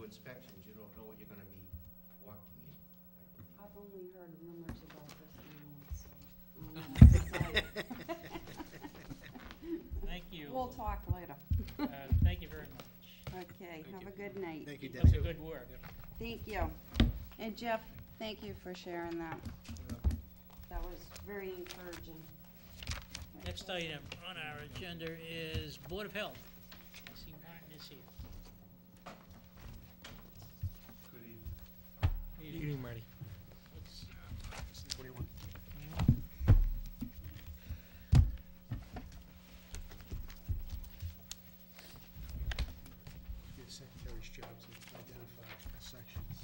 inspections, you don't know what you're gonna be walking in, I believe. I've only heard rumors about this now, so. Thank you. We'll talk later. Thank you very much. Okay, have a good night. Thank you, Keep up Debbie. the good work. Thank you. And Jeff, thank you for sharing that. That was very encouraging. Next item on our agenda is Board of Health. I see Martin is here. Good evening. Good evening, Marty. Let's, 21. Your secretary's job is to identify sections.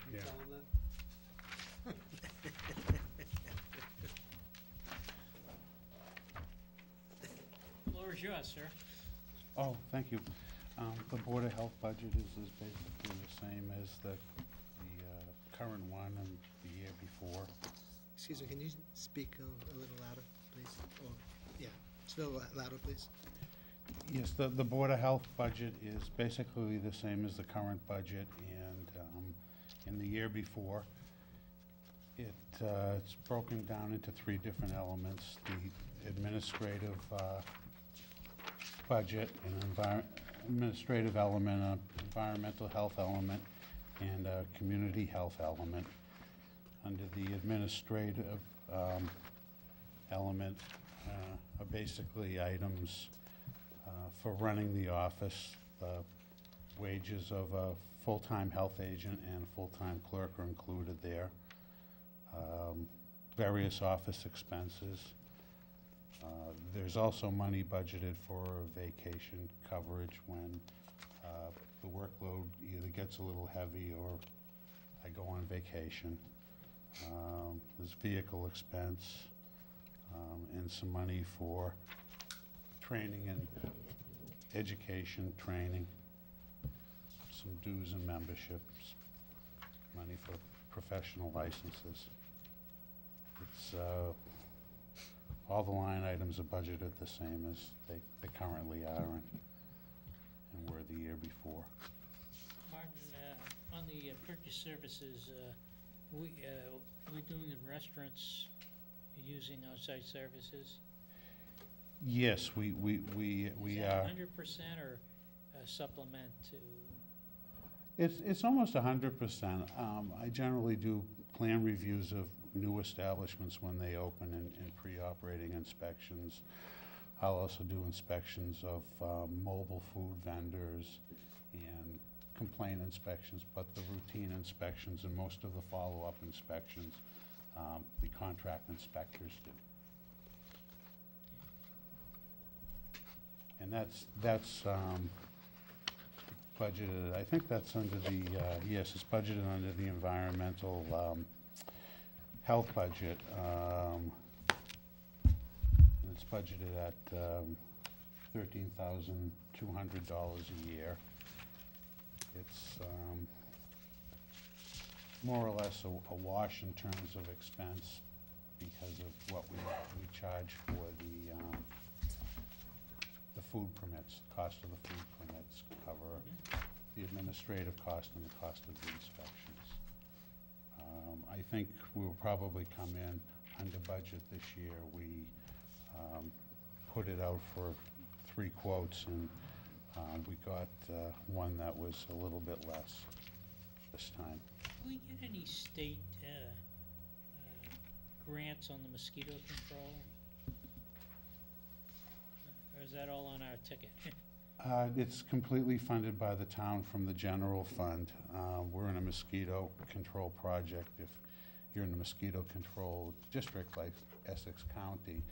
Can you tell him that? floor is yours, sir. Oh, thank you. The Board of Health budget is basically the same as the current one and the year before. Excuse me, can you speak a little louder, please? Or, yeah, just a little louder, please. Yes, the Board of Health budget is basically the same as the current budget, and in the year before, it's broken down into three different elements: the administrative budget, an administrative element, an environmental health element, and a community health element. Under the administrative element are basically items for running the office. The wages of a full-time health agent and a full-time clerk are included there. Various office expenses. There's also money budgeted for vacation coverage when the workload either gets a little heavy or I go on vacation. There's vehicle expense and some money for training and education training, some dues and memberships, money for professional licenses. It's all the line items are budgeted the same as they currently are and were the year before. Martin, on the purchase services, we're doing in restaurants using outside services? Yes, we Is are. that 100% or a supplement to? It's almost 100%. I generally do plan reviews of new establishments when they open and pre-operating inspections. I'll also do inspections of mobile food vendors and complaint inspections, but the routine inspections and most of the follow-up inspections, the contract inspectors do. And that's budgeted, I think that's under the, yes, it's budgeted under the environmental health budget. And it's budgeted at $13,200 a year. It's more or less a wash in terms of expense because of what we charge for the food permits. The cost of the food permits cover the administrative cost and the cost of the inspections. I think we'll probably come in under budget this year. We put it out for 3 quotes, and we got one that was a little bit less this time. Do we get any state grants on the mosquito control? Or is that all on our ticket? It's completely funded by the town from the general fund. We're in a mosquito control project. If you're in a mosquito control district like Essex County,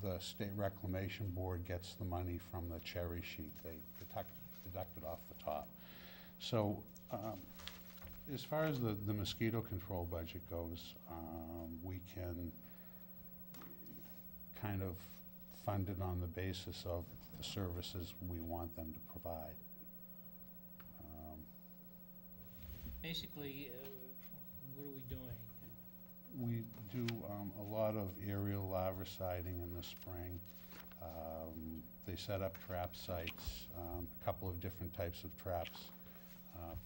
the State Reclamation Board gets the money from the cherry sheet. They deduct it off the top. So as far as the mosquito control budget goes, we can kind of fund it on the basis of the services we want them to provide. Basically, what are we doing? We do a lot of aerial larviciding in the spring. They set up trap sites, a couple of different types of traps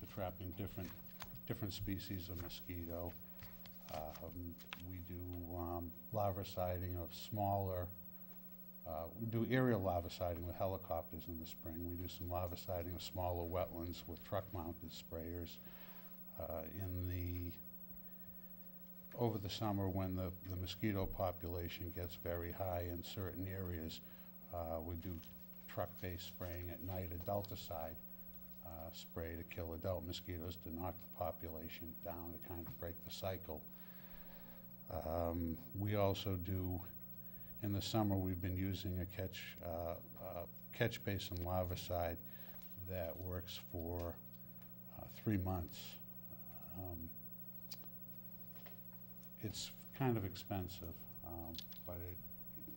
for trapping different species of mosquito. We do larviciding of smaller, we do aerial larviciding with helicopters in the spring. We do some larviciding of smaller wetlands with truck-mounted sprayers. Over the summer, when the mosquito population gets very high in certain areas, we do truck-based spraying at night, adulticide spray to kill adult mosquitoes to knock the population down to kind of break the cycle. We also do, in the summer, we've been using a catch basin larvicide that works for 3 months. It's kind of expensive, but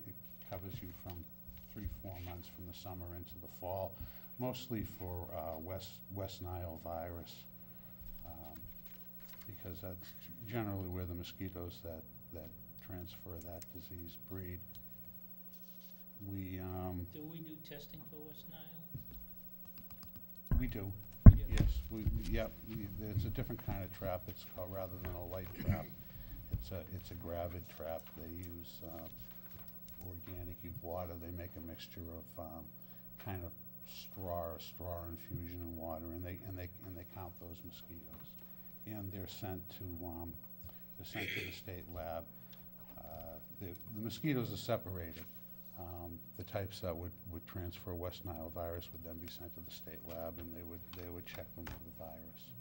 it covers you from 3-4 months from the summer into the fall, mostly for West Nile virus, because that's generally where the mosquitoes that transfer that disease breed. Do we do testing for West Nile? We do. We do. Yes, it's a different kind of trap. It's called, rather than a light trap, it's a gravid trap. They use organic water. They make a mixture of kind of straw infusion in water, and they count those mosquitoes, and they're sent to the state lab. The mosquitoes are separated. The types that would transfer West Nile virus would then be sent to the state lab, and they would check them for the virus.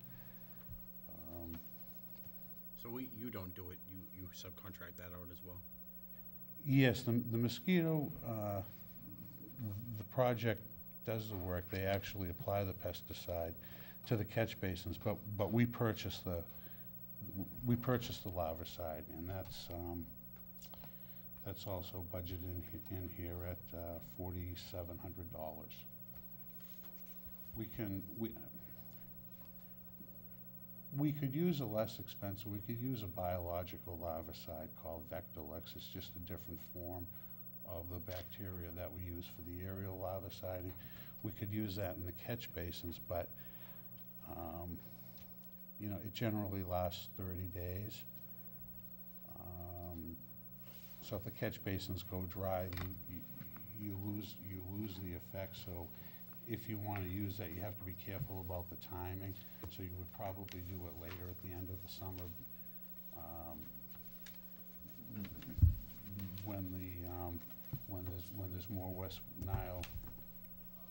So you don't do it, you subcontract that out as well? Yes, the mosquito, the project does the work. They actually apply the pesticide to the catch basins, but we purchase the larvicide, and that's also budgeted in here at $4,700. We could use a less expensive, we could use a biological larvicide called Vectolex. It's just a different form of the bacteria that we use for the aerial larviciding. We could use that in the catch basins, but it generally lasts 30 days. So if the catch basins go dry, you lose the effect. So if you want to use that, you have to be careful about the timing. So you would probably do it later at the end of the summer, when there's more West Nile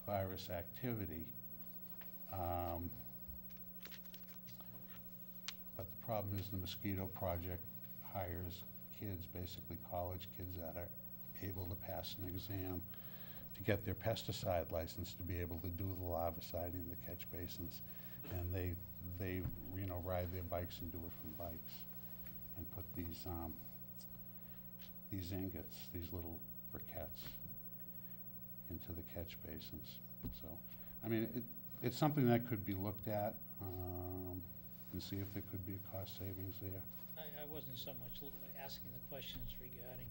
virus activity. But the problem is the mosquito project hires kids, basically college kids that are able to pass an exam to get their pesticide license to be able to do the larviciding in the catch basins. And they ride their bikes and do it from bikes and put these ingots, these little briquettes, into the catch basins. So, I mean, it's something that could be looked at and see if there could be a cost savings there. I wasn't so much asking the questions regarding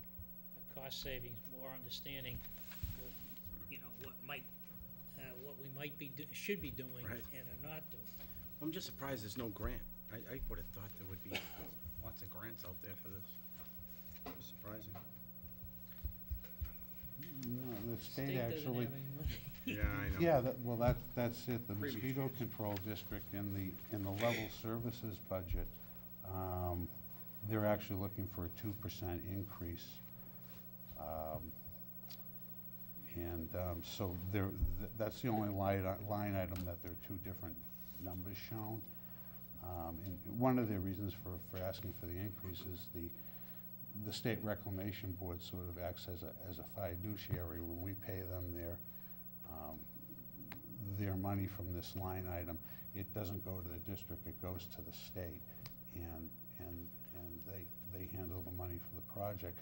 the cost savings, more understanding what, what we might be, should be doing Right. and are not doing. I'm just surprised there's no grant. I would have thought there would be lots of grants out there for this. It's surprising. No, the state State doesn't actually, have any money. Yeah, I know. yeah, that's it. The Previous mosquito years. control district in the level services budget, they're actually looking for a 2% increase. So that's the only line item that there are two different numbers shown. And one of the reasons for asking for the increase is the state reclamation board sort of acts as a fiduciary. When we pay them their money from this line item, it doesn't go to the district, it goes to the state, and they handle the money for the project,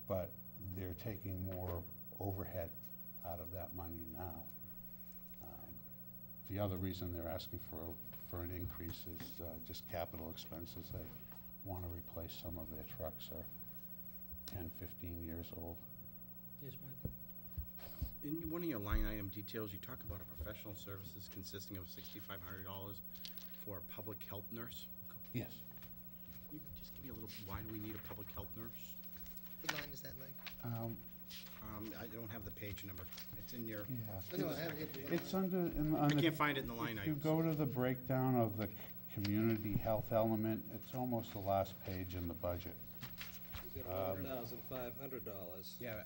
but they're taking more overhead out of that money now. The other reason they're asking for an increase is just capital expenses. They want to replace some of their trucks are 10, 15 years old. Yes, Michael? In one of your line item details, you talk about a professional services consisting of $6,500 for a public health nurse. Yes. Can you just give me a little, why do we need a public health nurse? What line is that, Mike? I don't have the page number. It's in your, Yeah. Oh, no, I have it. It's under, I can't find it in the line If you items. go to the breakdown of the community health element, it's almost the last page in the budget. We got $11,500. Yeah,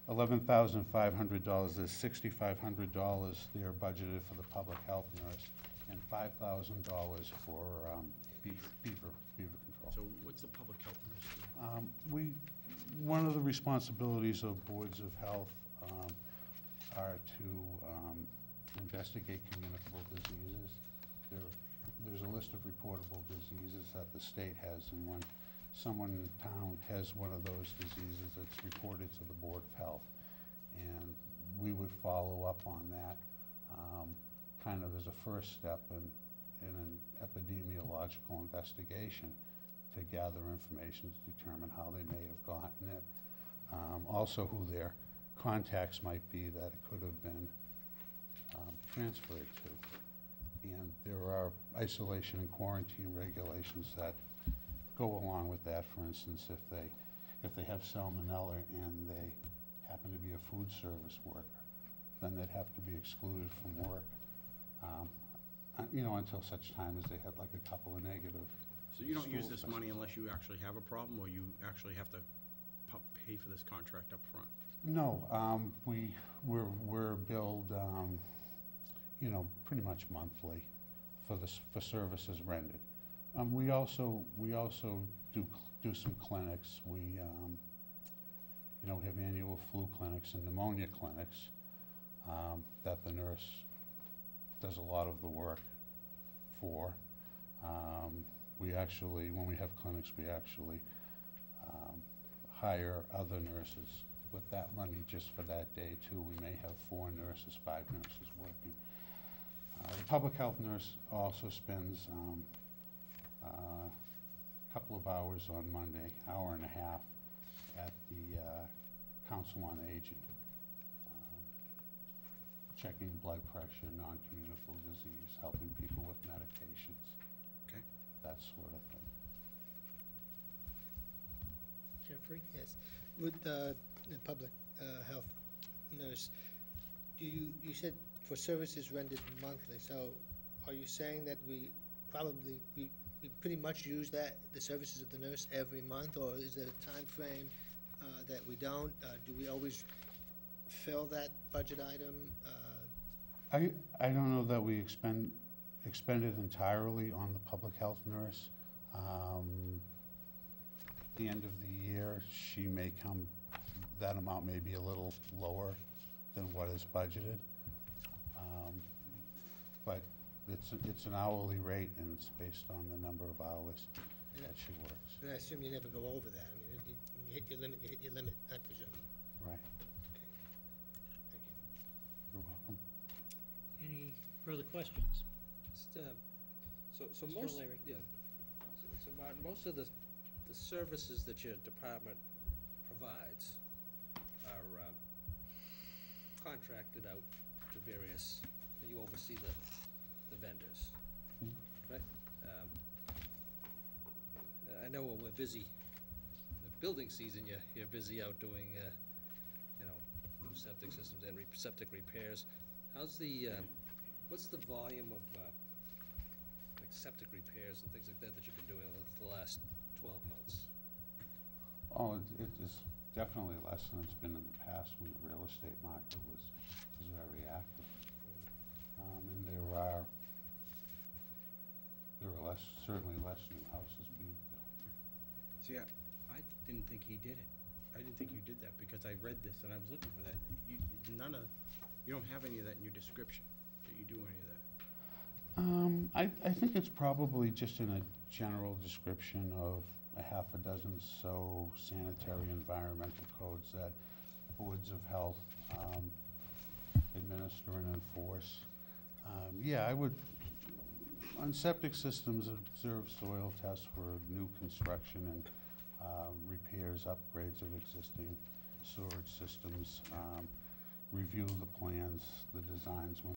$11,500, there's $6,500 there budgeted for the public health nurse, and $5,000 for beaver control. so what's the public health nurse do? One of the responsibilities of boards of health are to investigate communicable diseases. There's a list of reportable diseases that the state has, and when someone in town has one of those diseases, it's reported to the Board of Health. And we would follow up on that kind of as a first step in an epidemiological investigation to gather information to determine how they may have gotten it. Also who their contacts might be that it could have been transferred to. And there are isolation and quarantine regulations that go along with that. For instance, if they have salmonella and they happen to be a food service worker, then they'd have to be excluded from work, until such time as they had like a couple of negative. So you don't use stool this tests. money unless you actually have a problem, or you actually have to pay for this contract up front? No, we're billed, pretty much monthly for services rendered. We also do some clinics. We have annual flu clinics and pneumonia clinics that the nurse does a lot of the work for. When we have clinics, we actually hire other nurses with that money just for that day too. We may have 4 nurses, 5 nurses working. The public health nurse also spends a couple of hours on Monday, hour and a half, at the Council on Aging, checking blood pressure, non-communicable disease, helping people with medications. Okay. That sort of thing. Jeffrey? Yes. With the public health nurse, you said for services rendered monthly, so are you saying that we pretty much use the services of the nurse every month, or is there a time frame that we don't? Do we always fill that budget item? I don't know that we expend it entirely on the public health nurse. At the end of the year, that amount may be a little lower than what is budgeted. But it's an hourly rate, and it's based on the number of hours that she works. And I assume you never go over that. I mean, when you hit your limit, you hit your limit, I presume. Right. Okay. Thank you. You're welcome. Any further questions? Just, so Mr. most, O'Leary. yeah. So Martin, most of the services that your department provides are contracted out to various, and you oversee the vendors, right? I know when we're busy, the building season, you're busy out doing, new septic systems and septic repairs. How's what's the volume of, like septic repairs and things like that you've been doing over the last 12 months? Oh, it is definitely less than it's been in the past when the real estate market was very active. And there are certainly less new houses being built. See, I didn't think he did it. I didn't think you did that, because I read this and I was looking for that. You don't have any of that in your description, that you do any of that. I think it's probably just in a general description of a half a dozen so sanitary environmental codes that boards of health administer and enforce. Yeah, I would, on septic systems, observe soil tests for new construction and repairs, upgrades of existing sewerage systems, review the plans, the designs when